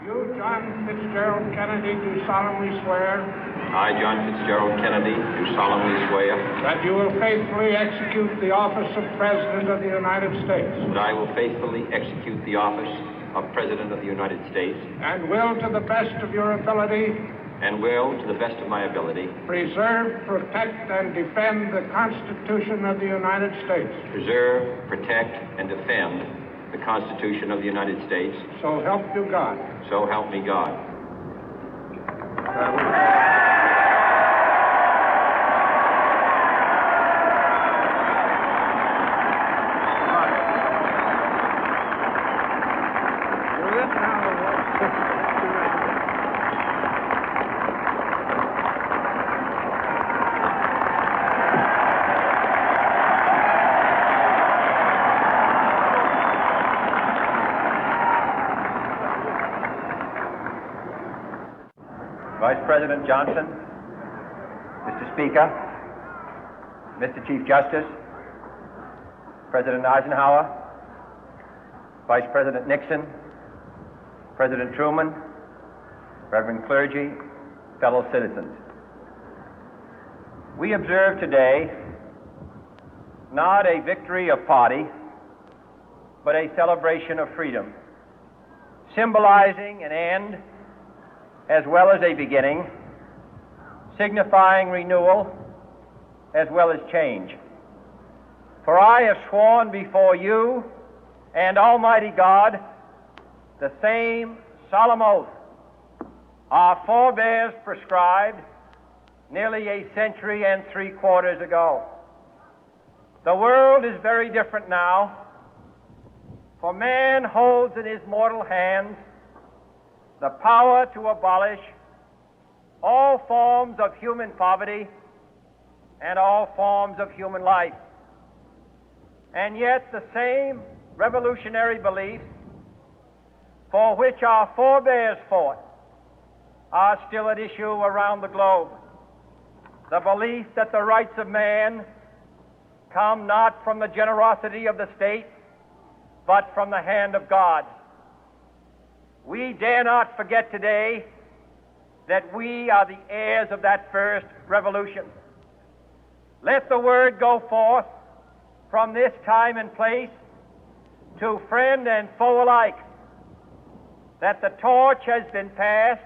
You, John Fitzgerald Kennedy, do solemnly swear. I, John Fitzgerald Kennedy, do solemnly swear. That you will faithfully execute the office of President of the United States. That I will faithfully execute the office of President of the United States. And will, to the best of your ability. And will, to the best of my ability. Preserve, protect, and defend the Constitution of the United States. Preserve, protect, and defend the Constitution of the United States. So help you God. So help me God. Vice President Johnson, Mr. Speaker, Mr. Chief Justice, President Eisenhower, Vice President Nixon, President Truman, Reverend clergy, fellow citizens. We observe today not a victory of party, but a celebration of freedom, symbolizing an end as well as a beginning, signifying renewal as well as change. For I have sworn before you and Almighty God the same solemn oath our forebears prescribed nearly a century and 3/4 ago. The world is very different now, for man holds in his mortal hands the power to abolish all forms of human poverty and all forms of human life. And yet the same revolutionary beliefs for which our forebears fought are still at issue around the globe. The belief that the rights of man come not from the generosity of the state, but from the hand of God. We dare not forget today that we are the heirs of that first revolution. Let the word go forth from this time and place to friend and foe alike that the torch has been passed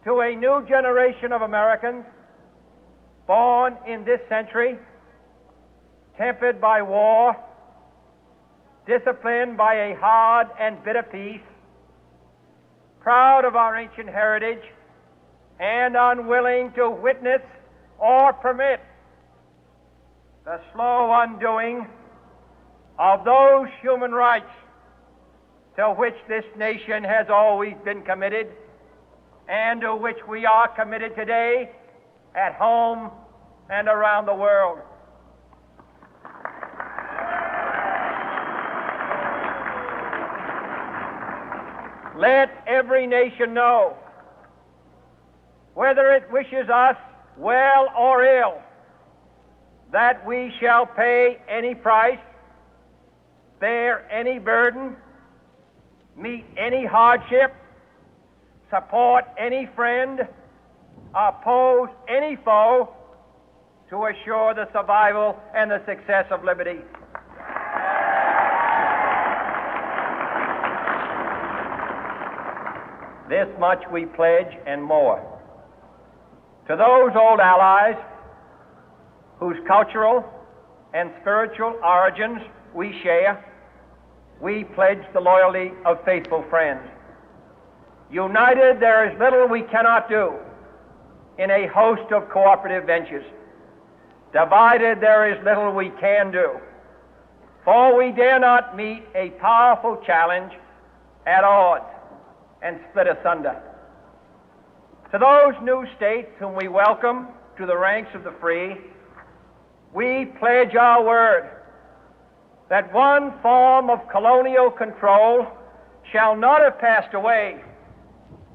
to a new generation of Americans born in this century, tempered by war, disciplined by a hard and bitter peace, proud of our ancient heritage, and unwilling to witness or permit the slow undoing of those human rights to which this nation has always been committed and to which we are committed today at home and around the world. Let every nation know, whether it wishes us well or ill, that we shall pay any price, bear any burden, meet any hardship, support any friend, oppose any foe to assure the survival and the success of liberty. This much we pledge and more. To those old allies whose cultural and spiritual origins we share, we pledge the loyalty of faithful friends. United, there is little we cannot do in a host of cooperative ventures. Divided, there is little we can do, for we dare not meet a powerful challenge at odds and split asunder. To those new states whom we welcome to the ranks of the free, we pledge our word that one form of colonial control shall not have passed away,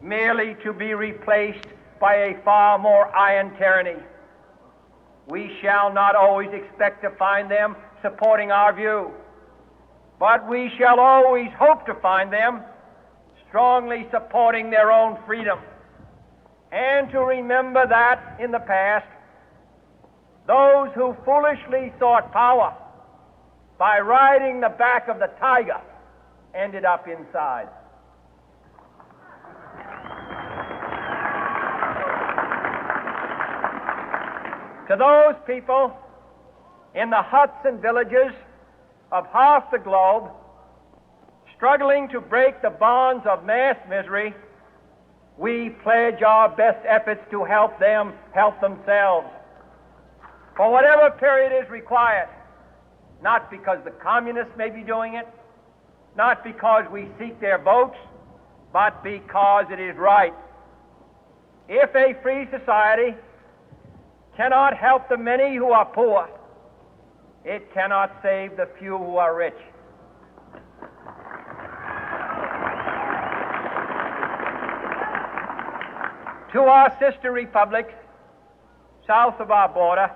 merely to be replaced by a far more iron tyranny. We shall not always expect to find them supporting our view, but we shall always hope to find them strongly supporting their own freedom, and to remember that in the past, those who foolishly sought power by riding the back of the tiger ended up inside. To those people in the huts and villages of half the globe struggling to break the bonds of mass misery, we pledge our best efforts to help them help themselves for whatever period is required, not because the communists may be doing it, not because we seek their votes, but because it is right. If a free society cannot help the many who are poor, it cannot save the few who are rich. To our sister republics south of our border,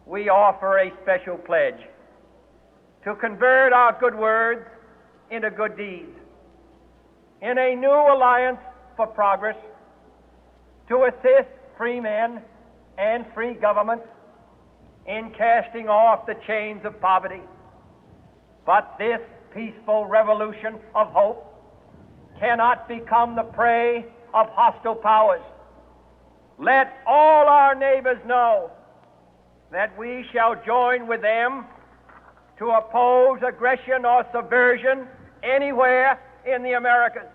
we offer a special pledge to convert our good words into good deeds, in a new alliance for progress, to assist free men and free governments in casting off the chains of poverty. But this peaceful revolution of hope cannot become the prey of hostile powers. Let all our neighbors know that we shall join with them to oppose aggression or subversion anywhere in the Americas.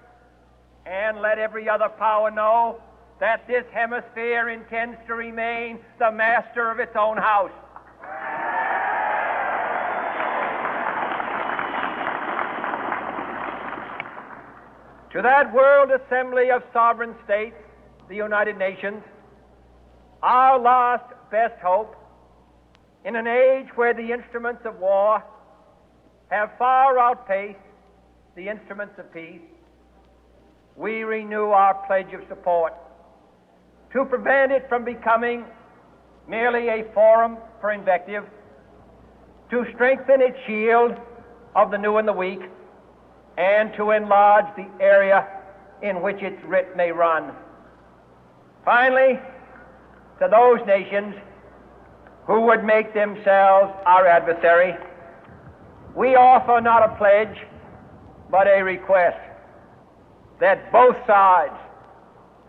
And let every other power know that this hemisphere intends to remain the master of its own house. To that World Assembly of Sovereign States, the United Nations, our last best hope, in an age where the instruments of war have far outpaced the instruments of peace, we renew our pledge of support to prevent it from becoming merely a forum for invective, to strengthen its shield of the new and the weak, and to enlarge the area in which its writ may run. Finally, to those nations who would make themselves our adversary, we offer not a pledge, but a request that both sides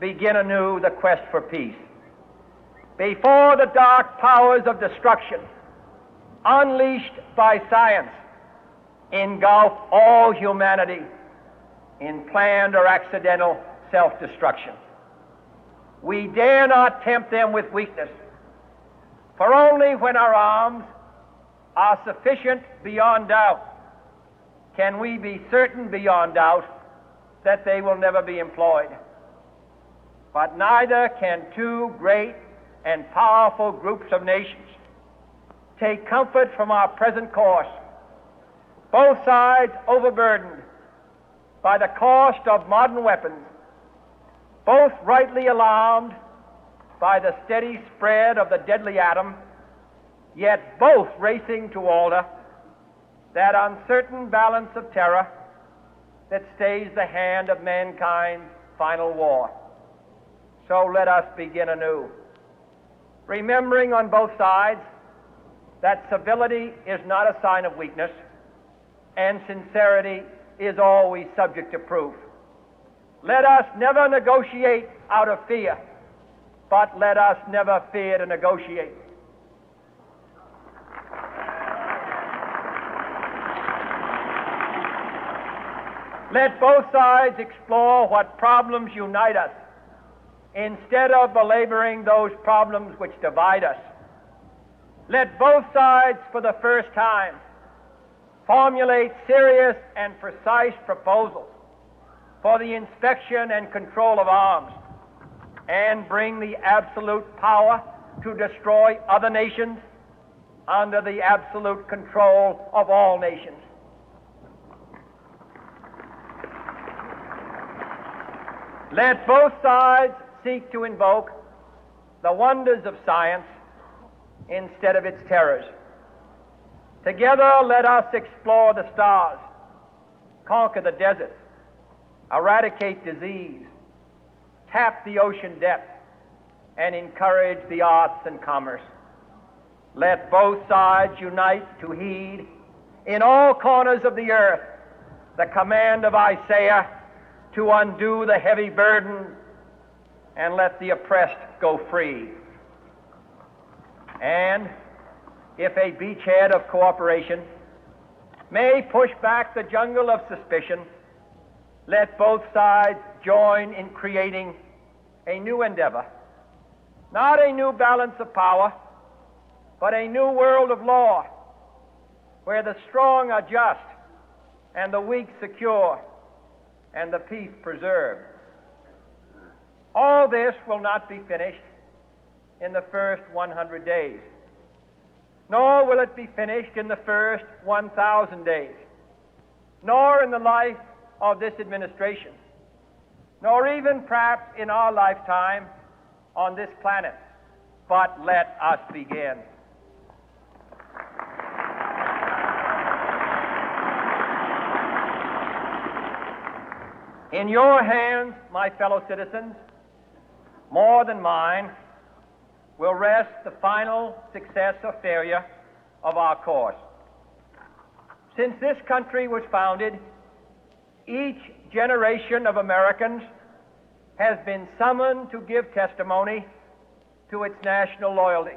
begin anew the quest for peace. Before the dark powers of destruction, unleashed by science, engulf all humanity in planned or accidental self-destruction, we dare not tempt them with weakness, for only when our arms are sufficient beyond doubt can we be certain beyond doubt that they will never be employed. But neither can two great and powerful groups of nations take comfort from our present course, both sides overburdened by the cost of modern weapons, both rightly alarmed by the steady spread of the deadly atom, yet both racing to alter that uncertain balance of terror that stays the hand of mankind's final war. So let us begin anew, remembering on both sides that civility is not a sign of weakness, and sincerity is always subject to proof. Let us never negotiate out of fear, but let us never fear to negotiate. Let both sides explore what problems unite us, instead of belaboring those problems which divide us. Let both sides, for the first time, formulate serious and precise proposals for the inspection and control of arms, and bring the absolute power to destroy other nations under the absolute control of all nations. Let both sides seek to invoke the wonders of science instead of its terrors. Together, let us explore the stars, conquer the deserts, eradicate disease, tap the ocean depth, and encourage the arts and commerce. Let both sides unite to heed in all corners of the earth the command of Isaiah to undo the heavy burden and let the oppressed go free. And if a beachhead of cooperation may push back the jungle of suspicion, let both sides join in creating a new endeavor, not a new balance of power, but a new world of law, where the strong are just and the weak secure and the peace preserved. All this will not be finished in the first 100 days, nor will it be finished in the first 1,000 days, nor in the life of this administration, nor even perhaps in our lifetime on this planet. But let us begin. In your hands, my fellow citizens, more than mine, will rest the final success or failure of our course. Since this country was founded, each generation of Americans has been summoned to give testimony to its national loyalty.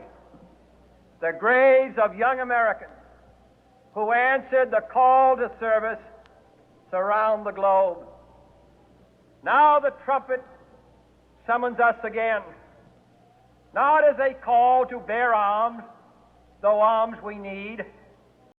The graves of young Americans who answered the call to service surround the globe. Now the trumpet summons us again, not as a call to bear arms, though arms we need,